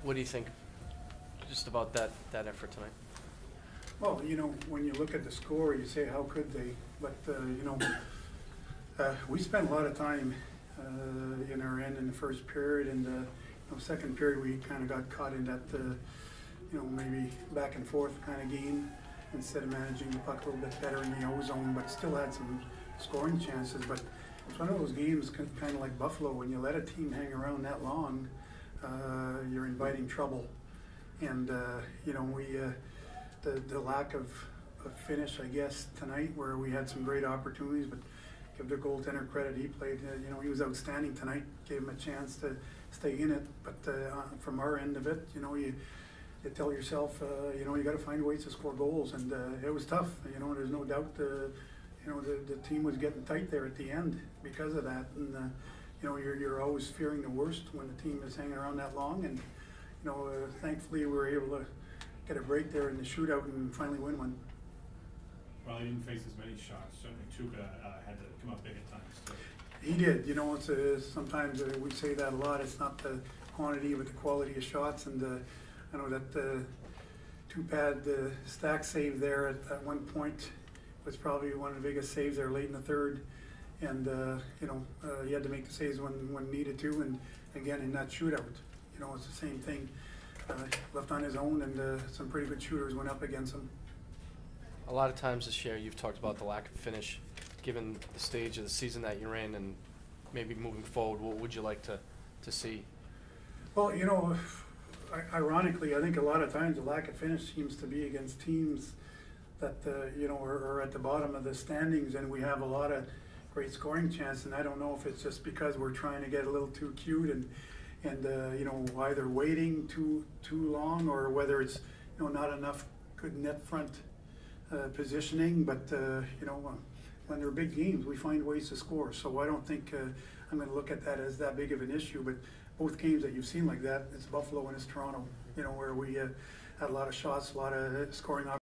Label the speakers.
Speaker 1: What do you think just about that effort tonight?
Speaker 2: Well, when you look at the score, you say, how could they? But, we spent a lot of time in our end in the first period, and second period we kind of got caught in that, maybe back and forth kind of game instead of managing the puck a little bit better in the O zone, but still had some scoring chances. But it's one of those games kind of like Buffalo. When you let a team hang around that long, you're inviting trouble. And, the lack of finish, I guess, tonight, where we had some great opportunities, but give the goaltender credit. He played, he was outstanding tonight, gave him a chance to stay in it. But from our end of it, you tell yourself, you got to find ways to score goals, and it was tough. There's no doubt, the team was getting tight there at the end because of that. And you're always fearing the worst when the team is hanging around that long. And thankfully we were able to get a break there in the shootout and finally win one.
Speaker 3: Well, he didn't face as many shots. Certainly Chuka had to come up big at times too.
Speaker 2: He did. Sometimes we say that a lot. It's not the quantity but the quality of shots. And I know that two-pad stack save there at one point was probably one of the biggest saves there late in the third. And he had to make the saves when needed to. And again, in that shootout, it's the same thing. Left on his own, and some pretty good shooters went up against him.
Speaker 1: A lot of times this year you've talked about the lack of finish, given the stage of the season that you're in, and maybe moving forward, what would you like to see?
Speaker 2: Well, ironically, I think a lot of times the lack of finish seems to be against teams that are at the bottom of the standings, and we have a lot of great scoring chances. And I don't know if it's just because we're trying to get a little too cute and either waiting too long, or whether it's not enough good net front positioning. But when they're big games, we find ways to score. So I don't think I'm going to look at that as that big of an issue. But both games that you've seen like that, it's Buffalo and it's Toronto. Where we had a lot of shots, a lot of scoring opportunities.